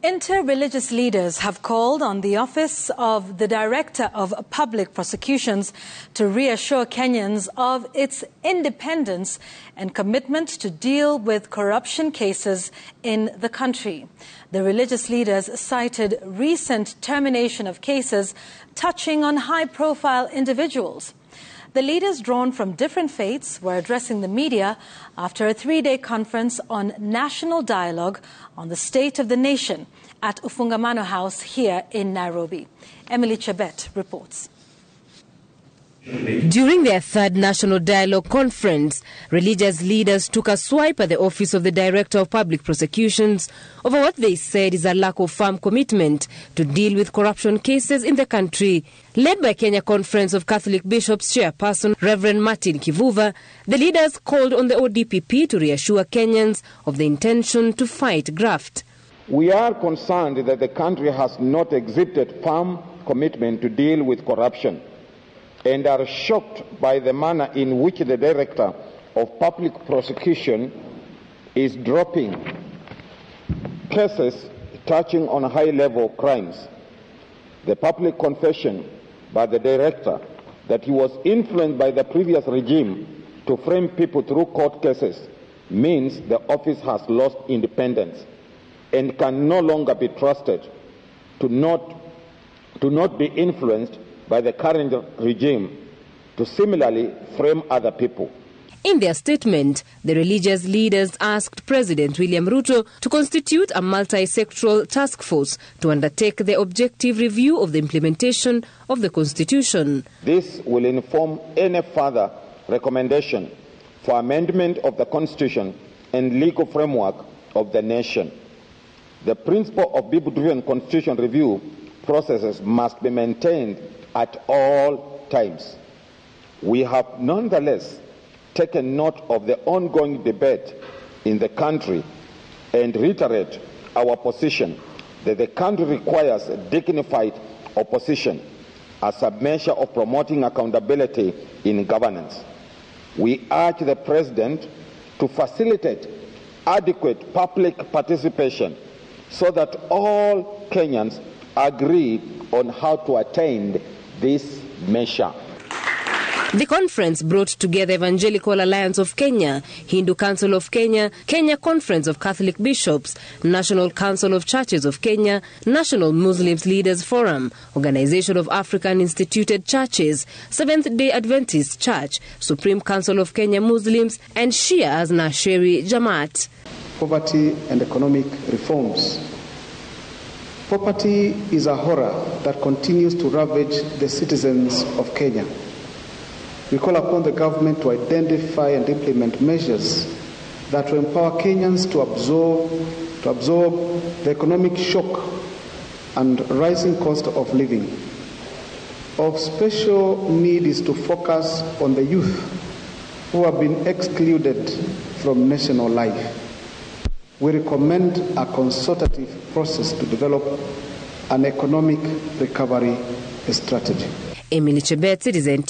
Inter-religious leaders have called on the Office of the Director of Public Prosecutions to reassure Kenyans of its independence and commitment to deal with corruption cases in the country. The religious leaders cited recent termination of cases touching on high-profile individuals. The leaders, drawn from different faiths, were addressing the media after a 3-day conference on national dialogue on the state of the nation at Ufungamano House here in Nairobi. Emily Chebet reports. During their third National Dialogue Conference, religious leaders took a swipe at the Office of the Director of Public Prosecutions over what they said is a lack of firm commitment to deal with corruption cases in the country. Led by Kenya Conference of Catholic Bishops Chairperson Reverend Martin Kivuva, the leaders called on the DPP to reassure Kenyans of the intention to fight graft. We are concerned that the country has not exhibited firm commitment to deal with corruption, and are shocked by the manner in which the Director of Public Prosecution is dropping cases touching on high-level crimes. The public confession by the Director that he was influenced by the previous regime to frame people through court cases means the office has lost independence and can no longer be trusted to not be influenced by the current regime to similarly frame other people. In their statement, the religious leaders asked President William Ruto to constitute a multi-sectoral task force to undertake the objective review of the implementation of the Constitution. This will inform any further recommendation for amendment of the Constitution and legal framework of the nation. The principle of people-driven constitution review processes must be maintained at all times. We have nonetheless taken note of the ongoing debate in the country and reiterate our position that the country requires a dignified opposition as a measure of promoting accountability in governance. We urge the President to facilitate adequate public participation so that all Kenyans agree on how to attain this measure. The conference brought together Evangelical Alliance of Kenya, Hindu Council of Kenya, Kenya Conference of Catholic Bishops, National Council of Churches of Kenya, National Muslims Leaders Forum, Organization of African Instituted Churches, Seventh-day Adventist Church, Supreme Council of Kenya Muslims, and Shia's Nasheri Jamaat. Poverty and economic reforms. Poverty is a horror that continues to ravage the citizens of Kenya. We call upon the government to identify and implement measures that will empower Kenyans to absorb the economic shock and rising cost of living. Of special need is to focus on the youth who have been excluded from national life. We recommend a consultative process to develop an economic recovery strategy. Emily Chebet, Citizen